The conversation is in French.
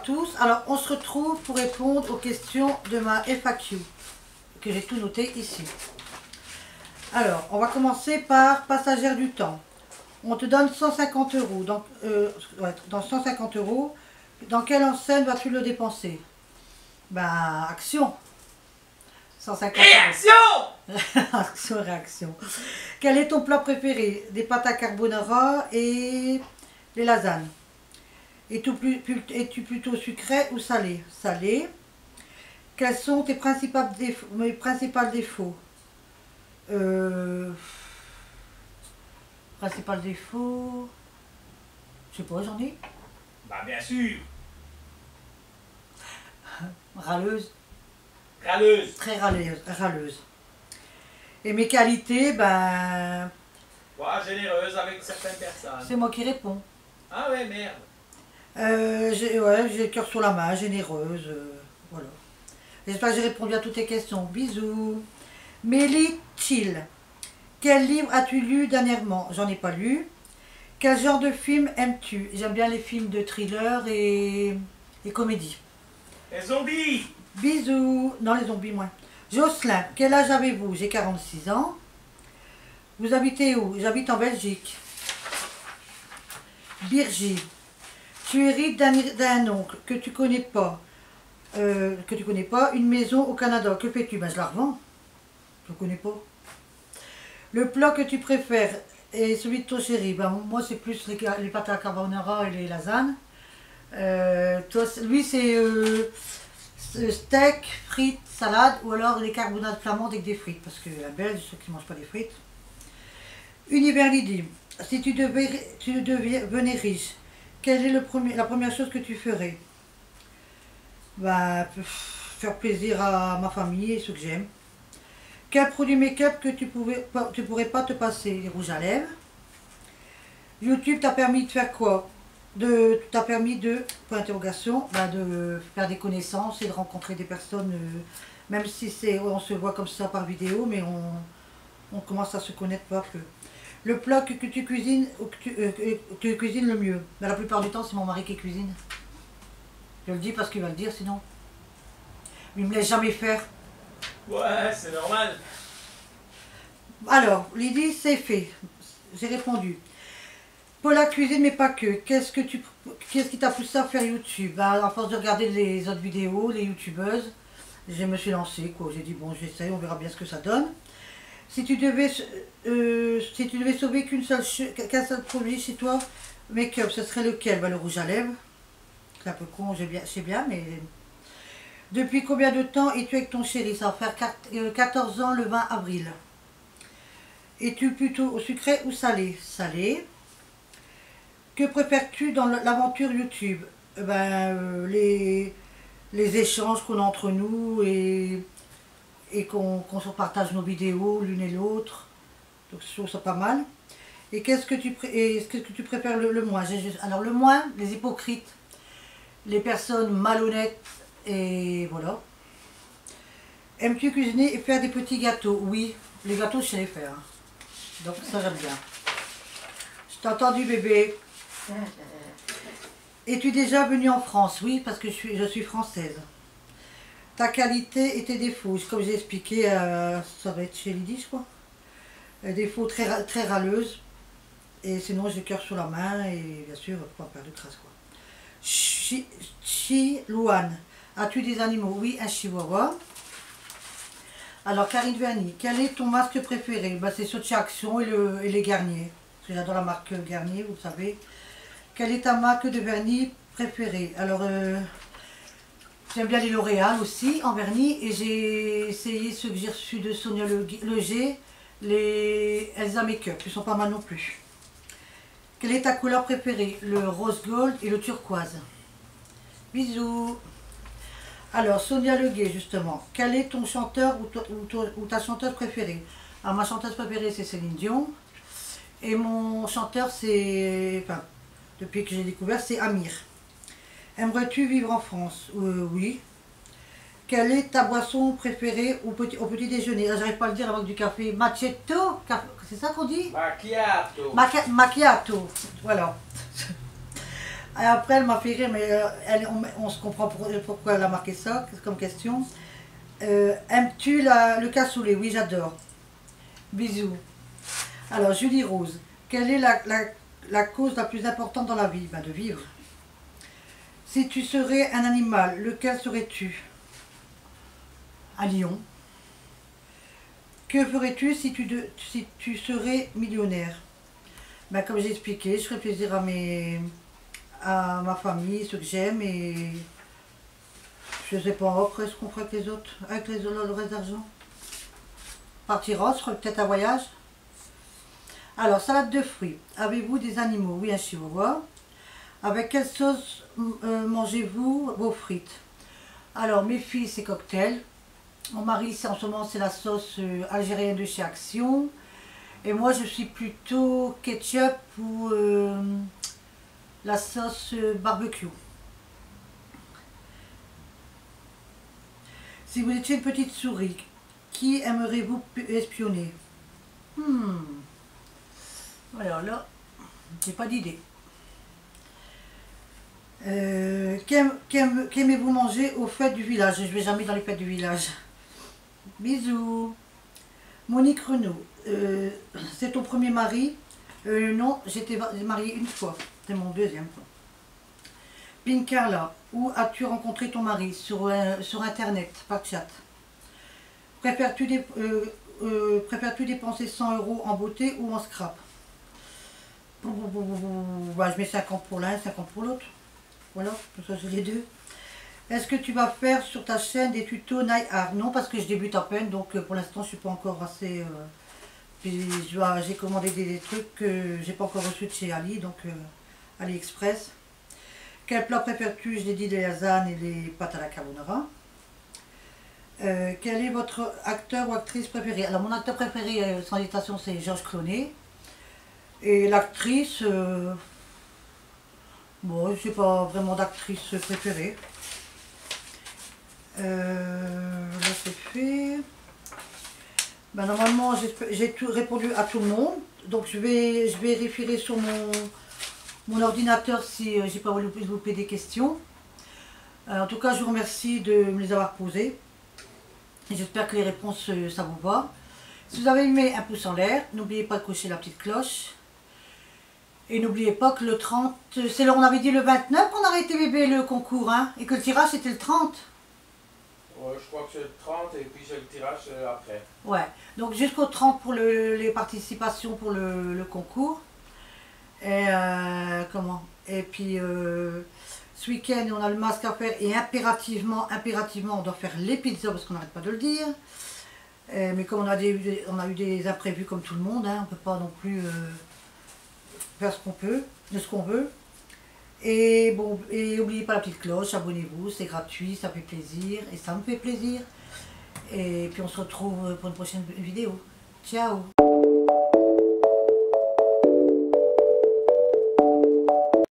tous. Alors, on se retrouve pour répondre aux questions de ma FAQ, que j'ai tout noté ici. Alors, on va commencer par passagère du temps. On te donne 150 euros. Donc, dans 150 euros, dans quelle enseigne vas-tu le dépenser? Ben, Action. 150 Réaction. Action, réaction. Quel est ton plat préféré? Des pâtes à carbonara et les lasagnes. Es-tu plutôt sucré ou salé? Salé. Quels sont tes principaux défauts? Principal défaut... Je sais pas, j'en ai. Bah bien sûr. Râleuse. Râleuse. Très râleuse. Et mes qualités, ben... Ouais, généreuse avec certaines personnes. C'est moi qui réponds. Ah ouais, merde. J'ai le cœur sur la main, généreuse, voilà. J'espère que j'ai répondu à toutes tes questions. Bisous. Mélie Chill. Quel livre as-tu lu dernièrement? J'en ai pas lu. Quel genre de film aimes-tu? J'aime bien les films de thriller et comédie. Les zombies. Bisous. Non, les zombies, moi. Jocelyn, quel âge avez-vous? J'ai 46 ans. Vous habitez où? J'habite en Belgique. Birgie. Tu hérites d'un oncle que tu connais pas. Une maison au Canada. Que fais-tu? Ben, je la revends. Je ne connais pas. Le plat que tu préfères est celui de ton chéri. Ben, moi, c'est plus les pâtes à carbonara et les lasagnes. Lui, c'est steak, frites, salade, ou alors les carbonades flamandes avec des frites. Parce que la Belge, ceux qui ne mangent pas des frites. Univers Lydie. Si tu devenais riche, quelle est la première chose que tu ferais? Bah, faire plaisir à ma famille et ceux que j'aime. Quel produit make-up que tu pourrais pas te passer? Les rouges à lèvres. YouTube t'a permis de faire quoi? T'a permis de, point d'interrogation, bah, de faire des connaissances et de rencontrer des personnes, même si on se voit comme ça par vidéo, mais on commence à se connaître peu à peu. Le plat que tu cuisines, que tu cuisines le mieux? Ben, la plupart du temps, c'est mon mari qui cuisine. Je le dis parce qu'il va le dire sinon. Il me laisse jamais faire. Ouais, c'est normal. Alors, Lydie, c'est fait. J'ai répondu. Pour la cuisine, mais pas que. Qu'est-ce qui t'a poussé à faire YouTube? Ben, à force de regarder les autres vidéos, les youtubeuses, je me suis lancée, quoi. J'ai dit, bon, j'essaye, on verra bien ce que ça donne. Si tu devais sauver qu'un seul produit chez toi, make-up, ce serait lequel? Ben, le rouge à lèvres. C'est un peu con, je sais bien, mais... Depuis combien de temps es-tu avec ton chéri? Ça va faire 14 ans le 20 avril. Es-tu plutôt sucré ou salé? Salé. Que préfères-tu dans l'aventure YouTube? Les échanges qu'on a entre nous et qu'on se partage nos vidéos l'une et l'autre. Donc je trouve ça pas mal. Et qu'est-ce que tu préfères le moins? Alors le moins, les hypocrites, les personnes malhonnêtes et voilà. Aimes-tu cuisiner et faire des petits gâteaux? Oui, les gâteaux je sais les faire. Donc ça j'aime bien. Je t'ai entendu bébé. Es-tu déjà venu en France? Oui, parce que je suis française. Ta qualité et tes défauts, comme j'ai expliqué, ça va être chez Lydie, je crois. Défauts très râleuse. Et sinon, j'ai le cœur sur la main et bien sûr, pas perdre de traces, quoi. Chilouane, as-tu des animaux? Oui, un chihuahua. Alors, Karine Verny, quel est ton masque préféré? Ben, c'est Sochi Action et les Garnier. Parce que j'adore la marque Garnier, vous le savez. Quelle est ta marque de vernis préférée? Alors, j'aime bien les L'Oréal aussi, en vernis. Et j'ai essayé ceux que j'ai reçus de Sonia Leger, les Elsa Makeup. Ils sont pas mal non plus. Quelle est ta couleur préférée? Le rose gold et le turquoise. Bisous. Alors, Sonia Leguet, justement. Quel est ton chanteur ou ta chanteuse préférée? Alors, ma chanteuse préférée, c'est Céline Dion. Et mon chanteur, c'est... Enfin, depuis que j'ai découvert, c'est Amir. Aimerais-tu vivre en France? Oui. Quelle est ta boisson préférée au petit déjeuner? J'arrive pas à le dire avec du café. Macchiato? C'est ça qu'on dit? Macchiato. Macchiato. Voilà. Et après, elle m'a fait rire, mais on se comprend pourquoi elle a marqué ça comme question. Aimes-tu le cassoulet? Oui, j'adore. Bisous. Alors, Julie Rose, quelle est la cause la plus importante dans la vie? Ben, de vivre. Si tu serais un animal, lequel serais-tu? Un lion. Que ferais-tu si tu serais millionnaire? Ben, comme j'ai expliqué, je ferais plaisir à ma famille, ceux que j'aime, et je sais pas après ce qu'on ferait avec les autres, avec le reste d'argent. Partir en, je ferais peut-être un voyage. Alors, salade de fruits. Avez-vous des animaux? Oui, un chihuahua. Avec quelle sauce mangez-vous vos frites? Alors, mes filles, c'est cocktail. Mon mari, en ce moment, c'est la sauce algérienne de chez Action. Et moi, je suis plutôt ketchup ou la sauce barbecue. Si vous étiez une petite souris, qui aimeriez-vous espionner? Alors là, j'ai pas d'idée. Qu'aimez-vous manger aux fêtes du village? Je vais jamais dans les fêtes du village. Bisous. Monique Renaud, c'est ton premier mari? Non, j'étais mariée une fois. C'est mon deuxième fois. Pinkarla, où as-tu rencontré ton mari? Sur internet, pas de chat. Préfères-tu dépenser 100 € en beauté ou en scrap? Bah, je mets 50 pour l'un, 50 pour l'autre. Voilà, ça c'est les deux. Est-ce que tu vas faire sur ta chaîne des tutos nail art? Non, parce que je débute à peine, donc pour l'instant je suis pas encore assez... j'ai commandé des trucs que j'ai pas encore reçus de chez Ali, donc AliExpress. Quel plat préfères-tu? Je l'ai dit, les lasagnes et les pâtes à la carbonara. Quel est votre acteur ou actrice préféré? Alors mon acteur préféré, sans hésitation, c'est Georges Clooney. Et l'actrice, bon, je n'ai pas vraiment d'actrice préférée. Là c'est fait. Ben, normalement j'ai tout répondu à tout le monde. Donc je vais vérifier sur mon ordinateur si j'ai pas loupé des questions. En tout cas, je vous remercie de me les avoir posées. J'espère que les réponses, ça vous va. Si vous avez aimé, un pouce en l'air. N'oubliez pas de cocher la petite cloche. Et n'oubliez pas que le 30, c'est là on avait dit le 29 qu'on arrêtait bébé le concours, hein, et que le tirage c'était le 30. Ouais, je crois que c'est le 30 et puis c'est le tirage après. Ouais, donc jusqu'au 30 pour les participations pour le concours. Et et puis ce week-end on a le masque à faire et impérativement on doit faire les pizzas parce qu'on n'arrête pas de le dire. Mais comme on a eu des imprévus comme tout le monde, hein, on ne peut pas non plus faire ce qu'on peut, de ce qu'on veut. Et bon, et n'oubliez pas la petite cloche, abonnez-vous, c'est gratuit, ça fait plaisir et ça me fait plaisir. Et puis on se retrouve pour une prochaine vidéo. Ciao!